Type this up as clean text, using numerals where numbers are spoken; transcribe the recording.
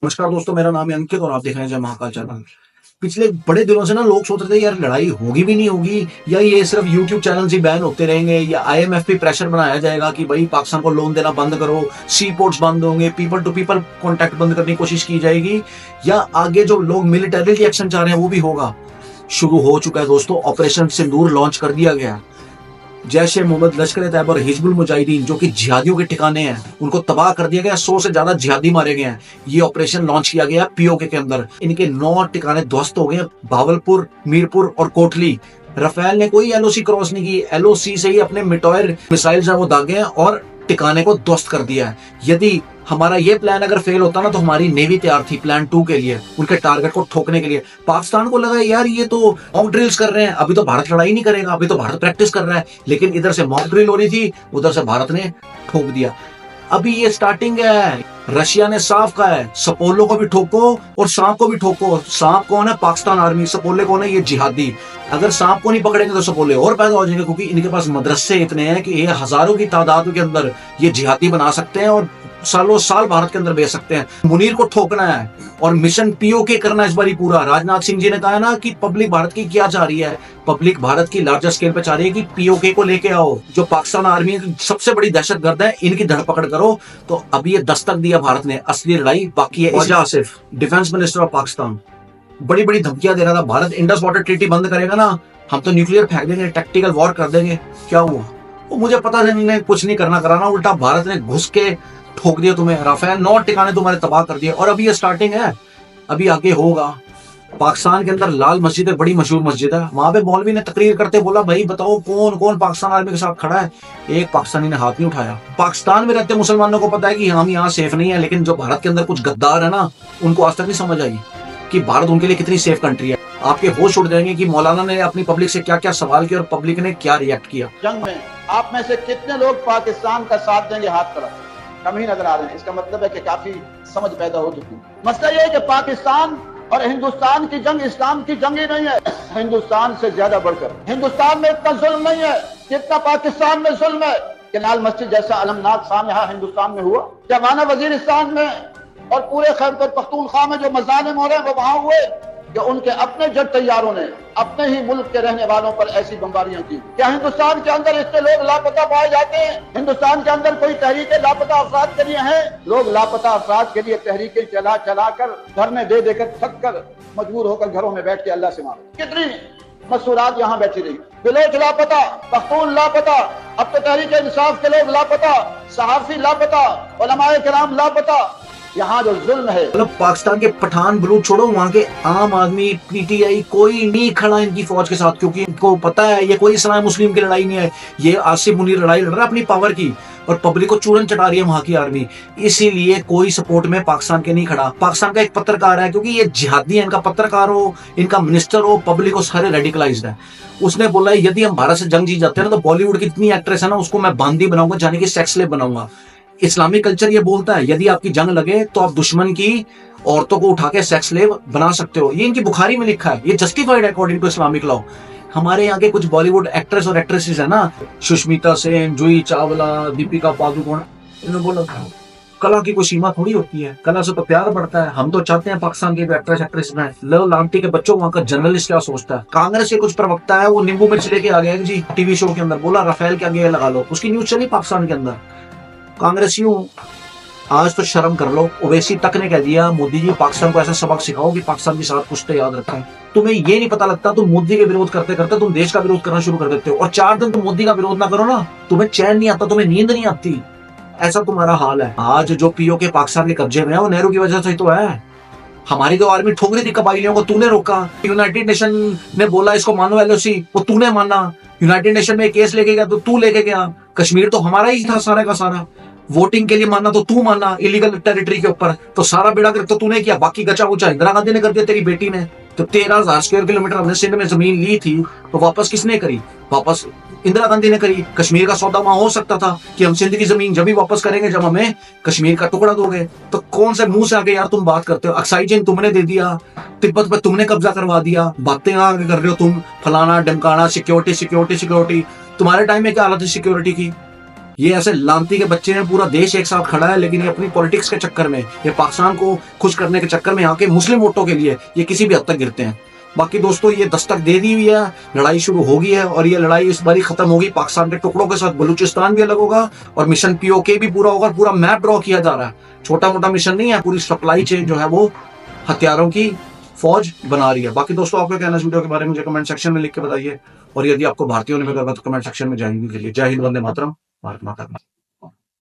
नमस्कार दोस्तों, मेरा नाम है अंकित और आप देख रहे हैं जय महाकाल चैनल। पिछले बड़े दिनों से ना लोग सोच रहे थे यार लड़ाई होगी भी नहीं होगी, या ये सिर्फ यूट्यूब चैनल ही बैन होते रहेंगे, या आईएमएफ पे प्रेशर बनाया जाएगा कि भाई पाकिस्तान को लोन देना बंद करो, सी पोर्ट्स बंद होंगे, पीपल टू पीपल कॉन्टैक्ट बंद करने की कोशिश की जाएगी, या आगे जो लोग मिलिटरी एक्शन चाह रहे हैं वो भी होगा। शुरू हो चुका है दोस्तों, ऑपरेशन सिंदूर लॉन्च कर दिया गया। जैश ए मोहम्मद, लश्कर ए तैयबा और हिजबुल मुजाहिदीन जो कि जिहादियों के ठिकाने हैं, उनको तबाह कर दिया गया। 100 से ज्यादा जिहादी मारे गए हैं। ये ऑपरेशन लॉन्च किया गया पीओके के अंदर। इनके 9 ठिकाने ध्वस्त हो गए, भावलपुर, मीरपुर और कोटली। राफेल ने कोई एलओसी क्रॉस नहीं की, एलओसी से ही अपने मिटॉयर मिसाइल वो दागे हैं और ठिकाने को ध्वस्त कर दिया है। यदि हमारा ये प्लान अगर फेल होता ना तो हमारी नेवी तैयार थी प्लान 2 के लिए, उनके टारगेट को ठोकने के लिए। पाकिस्तान को लगा यार ये तो मॉक ड्रिल्स कर रहे हैं, अभी तो भारत लड़ाई नहीं करेगा, अभी तो भारत प्रैक्टिस कर रहा है, लेकिन इधर से मॉक ड्रिल हो रही थी, उधर से भारत ने ठोक दिया। अभी ये स्टार्टिंग है। रशिया ने साफ कहा है सपोलो को भी ठोको और सांप को भी ठोको। सांप कौन है? पाकिस्तान आर्मी। सपोले कौन है? ये जिहादी। अगर सांप को नहीं पकड़ेंगे तो सपोले और पैदा हो जाएंगे, क्योंकि इनके पास मदरसे इतने हैं कि ये हजारों की तादाद के अंदर ये जिहादी बना सकते हैं और सालों साल भारत के अंदर भेज सकते हैं। मुनीर को ठोकना है और मिशन पीओके करना इस बारी पूरा। राजनाथ सिंह जी ने कहा ना कि पब्लिक भारत की क्या चाह रही है, पब्लिक भारत की लार्जर स्केल पे चाह रही है कि पीओके को लेके आओ, जो पाकिस्तान आर्मी की सबसे बड़ी दहशतगर्द है, इनकी धरपकड़ करो। तो अभी ये दस्तक दिया भारत ने, असली लड़ाई बाकी है। Khawaja Asif, defence minister of Pakistan, बड़ी बड़ी धमकियां दे रहा था, भारत इंडस वाटर ट्रीटी बंद करेगा ना हम तो न्यूक्लियर फेंक देंगे, टैक्टिकल वॉर कर देंगे। क्या हुआ? वो मुझे पता है कुछ नहीं करना कराना, उल्टा भारत ने घुस के ठोक दिया तुम्हें। राफेल 9 ठिकाने तुम्हारे तबाह कर दिए और अभी ये स्टार्टिंग है, अभी आगे होगा। पाकिस्तान के अंदर लाल मस्जिद है, बड़ी मशहूर मस्जिद है, वहां पे मौलवी ने तकरीर करते बोला भाई बताओ कौन कौन पाकिस्तान आर्मी के साथ खड़ा है। एक पाकिस्तानी ने हाथ नहीं उठाया। पाकिस्तान में रहते मुसलमानों को पता है कि हम यहाँ सेफ नहीं है, लेकिन जो भारत के अंदर कुछ गद्दार है ना, उनको आज तक नहीं समझ आई कि भारत उनके लिए कितनी सेफ कंट्री है। आपके होश उड़ जाएंगे कि मौलाना ने अपनी पब्लिक से क्या क्या सवाल किया और पब्लिक ने क्या रिएक्ट किया। जंग में आप में से कितने लोग पाकिस्तान का साथ देंगे? हाथ खड़ा। कम ही नजर आ रहे हैं। इसका मतलब है कि काफी समझ पैदा हो चुकी है। मसला यह है कि पाकिस्तान और हिंदुस्तान की जंग इस्लाम की जंग ही नहीं है, हिंदुस्तान से ज्यादा बढ़कर। हिंदुस्तान में इतना जुल्म नहीं है जितना पाकिस्तान में जुल्म है। कि लाल मस्जिद जैसा अलमनाक काम यहाँ हिंदुस्तान में हुआ, जमाना वजीरिस्तान में और पूरे खैबर पख्तूनख्वा में जो मजालिम हो रहे हैं वो वहां हुए कि उनके अपने जेट तैयारों ने अपने ही मुल्क के रहने वालों पर ऐसी बमबारियां की। क्या हिंदुस्तान के अंदर इतने लोग लापता पाए जाते हैं? हिंदुस्तान के अंदर कोई तहरीकें लापता अफराद के लिए हैं? लोग लापता अफराद के लिए तहरीकें चला चला कर, धरने दे देकर, थक कर, मजबूर होकर घरों में बैठ के अल्लाह से मांगे। कितनी मसूरात यहाँ बैठी रही। बिलोच लापता, पख्तून लापता, अब तो तहरीक इंसाफ के लोग लापता, सहाफी लापता, उलमाए किराम लापता। यहाँ जो जुल्म है, मतलब पाकिस्तान के पठान बलूच छोड़ो, वहां के आम आदमी, पीटीआई कोई नहीं खड़ा इनकी फौज के साथ, क्योंकि इनको पता है ये कोई इस्लाम मुस्लिम की लड़ाई नहीं है, ये आसिफ मुनीर लड़ाई लड़ रहा है अपनी पावर की, और पब्लिक को चूरन चटा रही है वहां की आर्मी। इसीलिए कोई सपोर्ट में पाकिस्तान के नहीं खड़ा। पाकिस्तान का एक पत्रकार है, क्योंकि ये जिहादी है, इनका पत्रकार हो, इनका मिनिस्टर हो, पब्लिक को सारे रेडिकलाइज्ड है। उसने बोला यदि हम भारत से जंग जीत जाते हैं ना तो बॉलीवुड की इतनी एक्ट्रेस है ना उसको मैं बांदी बनाऊंगा, जाने की सेक्स स्लेव बनाऊंगा। इस्लामिक कल्चर ये बोलता है यदि आपकी जंग लगे तो आप दुश्मन की औरतों को उठा के सेक्स स्लेव बना सकते हो। ये इनकी बुखारी में लिखा है, ये जस्टिफाइड है अकॉर्डिंग टू इस्लामिक लॉ। हमारे यहाँ के कुछ बॉलीवुड एक्ट्रेस और एक्ट्रेसेस है ना, सुष्मिता सेन, जूही चावला, दीपिका पादुकोण, इन्होंने बोला कला की कोई सीमा थोड़ी होती है, कला से तो प्यार बढ़ता है। हम तो चाहते हैं पाकिस्तान के एक्ट्रेस एक्ट्रेस में लव लामटी के बच्चों, वहां का जर्नलिस्ट क्या सोचता है। कांग्रेस के कुछ प्रवक्ता है वो नींबू मिर्च लेके आ गया जी टीवी शो के अंदर, बोला राफेल के आगे लगा लो, उसकी न्यूज चली पाकिस्तान के अंदर। कांग्रेसियों आज तो शर्म कर लो। ओवैसी तक ने कह दिया मोदी जी पाकिस्तान को ऐसा सबक सिखाओ कि पाकिस्तान के साथ कुछ तो याद रखें। तुम्हें ये नहीं पता लगता, तुम मोदी के विरोध करते करते तुम देश का विरोध करना शुरू कर देते हो, और 4 दिन तुम मोदी का विरोध ना करो ना तुम्हें चैन नहीं आता, तुम्हें नींद नहीं आती। ऐसा तुम्हारा हाल है। आज जो पीओके पाकिस्तान के कब्जे में है वो नेहरू की वजह से ही तो है। हमारी तो आर्मी ठोक रही थी कबाइलियों को, तूने रोका। यूनाइटेड नेशन ने बोला इसको मानो एलओसी, वो तूने माना। यूनाइटेड नेशन में केस लेके गया तो तू लेके गया। कश्मीर तो हमारा ही था सारा का सारा। वोटिंग के लिए मानना तो तू माना, इलीगल टेरिटरी के ऊपर तो सारा बेड़ा गर्क तो तूने किया। बाकी गचा ऊंचा इंदिरा गांधी ने कर दिया, तेरी बेटी ने। तो 13,000 स्क्वायर किलोमीटर हमने सिंध में जमीन ली थी तो वापस किसने करी? वापस इंदिरा गांधी ने करी। कश्मीर का सौदा वहां हो सकता था कि हम सिंध की जमीन जब भी वापस करेंगे जब हमें कश्मीर का टुकड़ा दोगे। तो कौन से मुंह से आगे यार तुम बात करते हो? अक्साई चीन तुमने दे दिया, तिब्बत पर तुमने कब्जा करवा दिया, बातें आगे कर रहे हो तुम, फलाना डमकाना, सिक्योरिटी सिक्योरिटी सिक्योरिटी। तुम्हारे टाइम में क्या हालत है सिक्योरिटी की? ये ऐसे लांती के बच्चे हैं, पूरा देश एक साथ खड़ा है, लेकिन ये अपनी पॉलिटिक्स के चक्कर में, ये पाकिस्तान को खुश करने के चक्कर में, यहाँ के मुस्लिम वोटों के लिए ये किसी भी हद तक गिरते हैं। बाकी दोस्तों ये दस्तक दे दी हुई है, लड़ाई शुरू हो गई है और ये लड़ाई इस बारी खत्म होगी पाकिस्तान के टुकड़ों के साथ। बलूचिस्तान भी अलग होगा और मिशन पीओके भी पूरा होगा। पूरा मैप ड्रॉ किया जा रहा है, छोटा मोटा मिशन नहीं है, पूरी सप्लाई चेन जो है वो हथियारों की फौज बना रही है। बाकी दोस्तों आपका कहना इस वीडियो के बारे में मुझे कमेंट सेक्शन में लिख के बताइए, और यदि आपको भारतीय होने में गर्व है तो कमेंट सेक्शन में जय हिंद लिखिए। जय हिंद, वंदे मातरम, भारत माता की।